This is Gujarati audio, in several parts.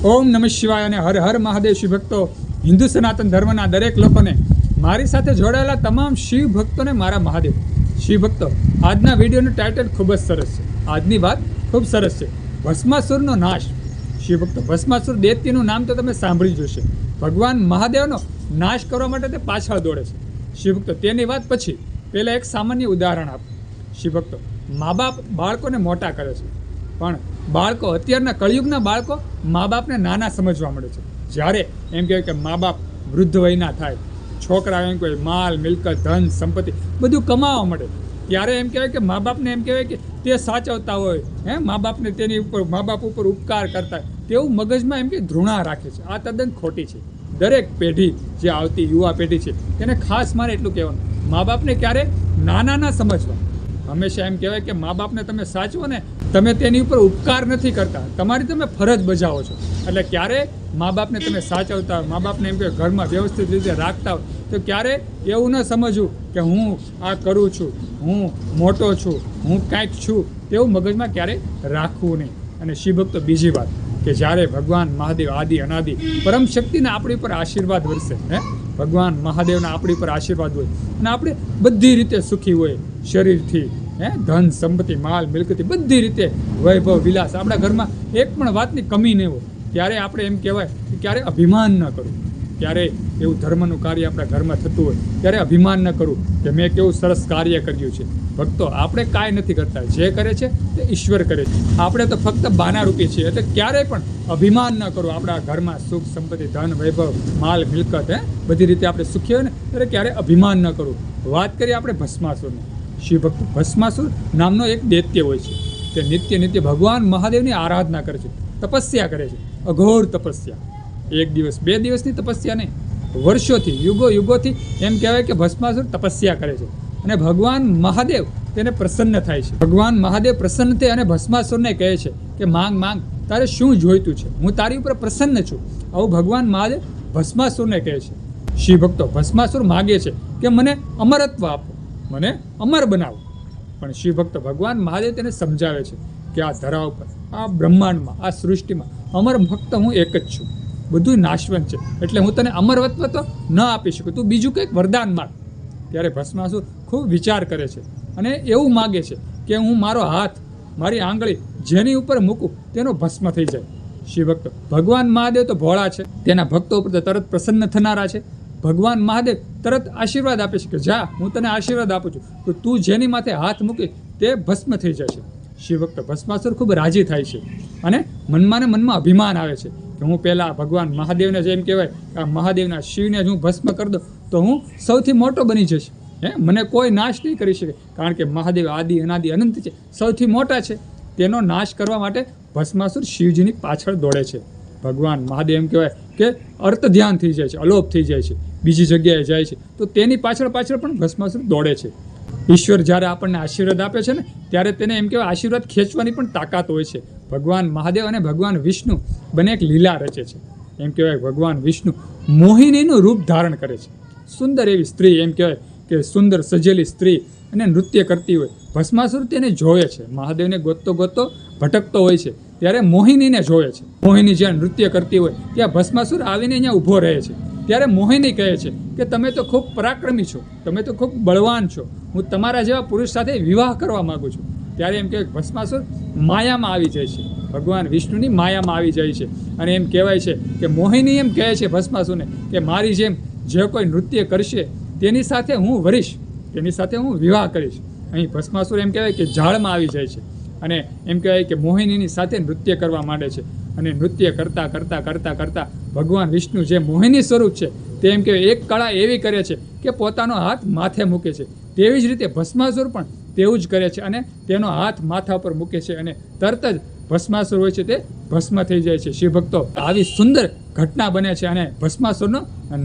ઓમ નમઃ શિવાય અને હર હર મહાદેવ શિવ ભક્તો, હિન્દુ સનાતન ધર્મના દરેક લોકોને, મારી સાથે જોડાયેલા તમામ શિવ ભક્તોને મારા મહાદેવ. શિવ ભક્તો, આજના વિડીયોનું ટાઇટલ ખૂબ જ સરસ છે. આજની વાત ખૂબ સરસ છે, ભસ્માસુરનો નાશ. શિવ ભક્તો, ભસ્માસુર દૈત્યનું નામ તો તમે સાંભળ્યું જ હશે. ભગવાન મહાદેવનો નાશ કરવા માટે તે પાછળ દોડે છે. શિવ ભક્તો, તેની વાત પછી પહેલાં એક સામાન્ય ઉદાહરણ આપો. શિવ ભક્તો, મા બાપ બાળકોને મોટા કરે છે, પણ બાળકો, અત્યારના કળિયુગના બાળકો મા બાપને નાના સમજવા મળે છે. જ્યારે એમ કહેવાય કે મા બાપ વૃદ્ધ વયના થાય, છોકરા એમ કહેવાય માલ મિલકત ધન સંપત્તિ બધું કમાવા મળે, ત્યારે એમ કહેવાય કે મા બાપને એમ કહેવાય કે તે સાચવતા હોય, મા બાપને તેની ઉપર મા બાપ ઉપર ઉપકાર કરતા હોય, તેવું મગજમાં એમ કે ધૃણા રાખે છે. આ તદ્દન ખોટી છે. દરેક પેઢી જે આવતી યુવા પેઢી છે તેને ખાસ મારે એટલું કહેવાનું, મા બાપને ક્યારે નાના ના સમજવા. હંમેશા એમ કહેવાય કે મા બાપને તમે સાચવો ને, તમે તેની ઉપર ઉપકાર નથી કરતા, તમારી તમે ફરજ બજાવો છો. એટલે ક્યારે મા બાપને તમે સાચવતા હોય, મા બાપને એમ કે ઘરમાં વ્યવસ્થિત રીતે રાખતા હોય, તો ક્યારે એવું ન સમજવું કે હું આ કરું છું, હું મોટો છું, હું કાંઈક છું, તેવું મગજમાં ક્યારે રાખવું નહીં. અને શિવ ભક્તો, બીજી વાત કે જ્યારે ભગવાન મહાદેવ આદિ અનાદિ પરમ શક્તિના આપણી પર આશીર્વાદ વરસે, ભગવાન મહાદેવના આપણી પર આશીર્વાદ હોય અને આપણે બધી રીતે સુખી હોય, શરીરથી ધન સંપત્તિ માલ મિલકતી બધી રીતે વૈભવ વિલાસ, આપણા ઘરમાં એક પણ વાતની કમી નહીં હોય, ત્યારે આપણે એમ કહેવાય કે ક્યારે અભિમાન ન કરવું. ક્યારે એવું ધર્મનું કાર્ય આપણા ઘરમાં થતું હોય ત્યારે અભિમાન ન કરવું કે મેં કેવું સરસ કાર્ય કર્યું છે. ભક્તો, આપણે કાંઈ નથી કરતા, જે કરે છે તે ઈશ્વર કરે છે. આપણે તો ફક્ત બાનારૂપી છીએ. એટલે ક્યારેય પણ અભિમાન ન કરવું. આપણા ઘરમાં સુખ સંપત્તિ ધન વૈભવ માલ મિલકત બધી રીતે આપણે સુખી હોય ને ત્યારે ક્યારે અભિમાન ન કરવું. વાત કરીએ આપણે ભસ્માસુરની. શિવ ભક્તો, ભસ્માસુર નામનો એક દૈત્ય હોય છે. તે નિત્ય ભગવાન મહાદેવની આરાધના કરે છે, તપસ્યા કરે છે, અઘોર તપસ્યા. એક દિવસ બે દિવસની તપસ્યા નહીં, વર્ષોથી યુગોથી એમ કહેવાય કે ભસ્માસુર તપસ્યા કરે છે અને ભગવાન મહાદેવ તેને પ્રસન્ન થાય છે. ભગવાન મહાદેવ પ્રસન્ન થાય અને ભસ્માસુરને કહે છે કે માંગ, તારે શું જોઈતું છે, હું તારી ઉપર પ્રસન્ન છું. આવું ભગવાન મહાદેવ ભસ્માસુરને કહે છે. શિવ ભક્તો, ભસ્માસુર માગે છે કે મને અમરત્વ આપો, મને અમર બનાવો. પણ શિવ ભક્તો, ભગવાન મહાદેવ તેને સમજાવે છે કે આ ધરા ઉપર, આ બ્રહ્માંડમાં, આ સૃષ્ટિમાં અમર ફક્ત હું એક જ છું, બધું નાશવંત છે, એટલે હું તને અમરત્વ તો ન આપી શકું, તું બીજું કંઈક વરદાન માંગ. ત્યારે ભસ્માસુર ખૂબ વિચાર કરે છે અને એવું માગે છે કે હું મારો હાથ, મારી આંગળી જેની ઉપર મૂકું તેનો ભસ્મ થઈ જાય. શિવ ભક્તો, ભગવાન મહાદેવ તો ભોળા છે, તેના ભક્તો ઉપર તો તરત પ્રસન્ન થનારા છે. ભગવાન મહાદેવ તરત આશીર્વાદ આપે છે કે જા, હું તને આશીર્વાદ આપું છું, તો તું જેની માથે હાથ મૂકી તે ભસ્મ થઈ જશે. શિવ ભક્તો, ભસ્માસુર ખૂબ રાજી થાય છે અને મનમાં ને મનમાં અભિમાન આવે છે કે હું પહેલાં ભગવાન મહાદેવને જેમ કહેવાય કે આ મહાદેવના શિવને હું ભસ્મ કરી દઉં તો હું સૌથી મોટો બની જઈશ, મને કોઈ નાશ નહીં કરી શકે, કારણ કે મહાદેવ આદિ અનાદિ અનંત છે, સૌથી મોટા છે. તેનો નાશ કરવા માટે ભસ્માસુર શિવજીની પાછળ દોડે છે. ભગવાન મહાદેવ એમ કહેવાય કે અર્થ ધ્યાન થઈ જાય છે, અલોપ થઈ જાય છે, બીજી જગ્યાએ જાય છે, તો તેની પાછળ પણ ભસ્માસુર દોડે છે. ઈશ્વર જ્યારે આપણને આશીર્વાદ આપે છે ને, ત્યારે તેને એમ કહેવાય આશીર્વાદ ખેંચવાની પણ તાકાત હોય છે. ભગવાન મહાદેવ અને ભગવાન વિષ્ણુ બંને એક લીલા રચે છે. એમ કહેવાય ભગવાન વિષ્ણુ મોહિનીનું રૂપ ધારણ કરે છે. સુંદર એવી સ્ત્રી, એમ કહેવાય કે સુંદર સજેલી સ્ત્રી અને નૃત્ય કરતી હોય, ભસ્માસુર તેને જોવે છે. મહાદેવને ગોતતો ભટકતો હોય છે, ત્યારે મોહિનીને જોવે છે. મોહિની જ્યાં નૃત્ય કરતી હોય ત્યાં ભસ્માસુર આવીને અહીંયા ઊભો રહે છે. ત્યારે મોહિની કહે છે કે તમે તો ખૂબ પરાક્રમી છો, તમે તો ખૂબ બળવાન છો, હું તમારા જેવા પુરુષ સાથે વિવાહ કરવા માગું છું. ત્યારે એમ કહેવાય ભસ્માસુર માયામાં આવી જાય છે, ભગવાન વિષ્ણુની માયામાં આવી જાય છે અને એમ કહેવાય છે કે મોહિની એમ કહે છે ભસ્માસુરને કે મારી જેમ જે કોઈ નૃત્ય કરશે તેની સાથે હું વરીશ, તેની સાથે હું વિવાહ કરીશ. અહીં ભસ્માસુર એમ કહેવાય કે ઝાડમાં આવી જાય છે અને એમ કહેવાય કે મોહિનીની સાથે નૃત્ય કરવા માંડે છે. અને નૃત્ય કરતાં ભગવાન વિષ્ણુ જે મોહિની સ્વરૂપ છે તે એમ કહેવાય એક કળા એવી કરે છે કે પોતાનો હાથ માથે મૂકે છે. તેવી જ રીતે ભસ્માસુર પણ તેવું જ કરે છે અને તેનો હાથ માથા પર મૂકે છે અને તરત જ ભસ્માસુર હોય છે તે ભસ્મ થઈ જાય છે. શિવ ભક્તો, આવી સુંદર ઘટના બને છે અને ભસ્માસુરનો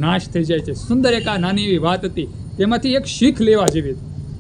નાશ થઈ જાય છે. સુંદર એક આ નાની એવી વાત હતી, તેમાંથી એક શીખ લેવા જેવી,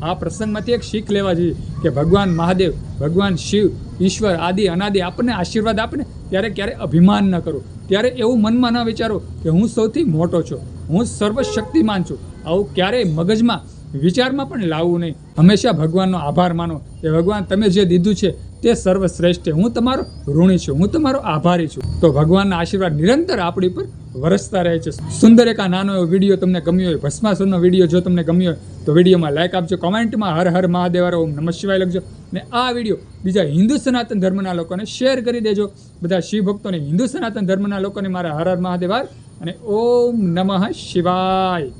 આ પ્રસંગમાંથી એક શીખ લેવા જેવી કે ભગવાન મહાદેવ, ભગવાન શિવ, ઈશ્વર આદિ અનાદિ આપણને આશીર્વાદ આપે ને, ત્યારે ક્યારે અભિમાન ન કરું, ત્યારે એવું મનમાં ન વિચારો કે હું સૌથી મોટો છું, હું સર્વશક્તિમાન છું. આવું ક્યારેય મગજમાં વિચારમાં પણ લાવવું નહીં. હંમેશા ભગવાનનો આભાર માનો કે ભગવાન તમે જે દીધું છે તે સર્વશ્રેષ્ઠ છે. હું તમારો ઋણી છું, હું તમારો આભારી છું. તો ભગવાનના આશીર્વાદ નિરંતર આપણી પર વરસતા રહે છે. સુંદર એક આ નાનો એવો વિડીયો તમને ગમ્યો હોય, ભસ્માસુરનો વિડીયો જો તમને ગમ્યો હોય તો વિડીયોમાં લાઈક આપજો, કમેન્ટમાં હર હર મહાદેવ ઓમ નમઃ શિવાય લખજો, અને આ વિડીયો બીજા હિન્દુ સનાતન ધર્મના લોકોને શેર કરી દેજો. બધા શિવ ભક્તોને, હિન્દુ સનાતન ધર્મના લોકોને મારા હર હર મહાદેવ અને ઓમ નમઃ શિવાય.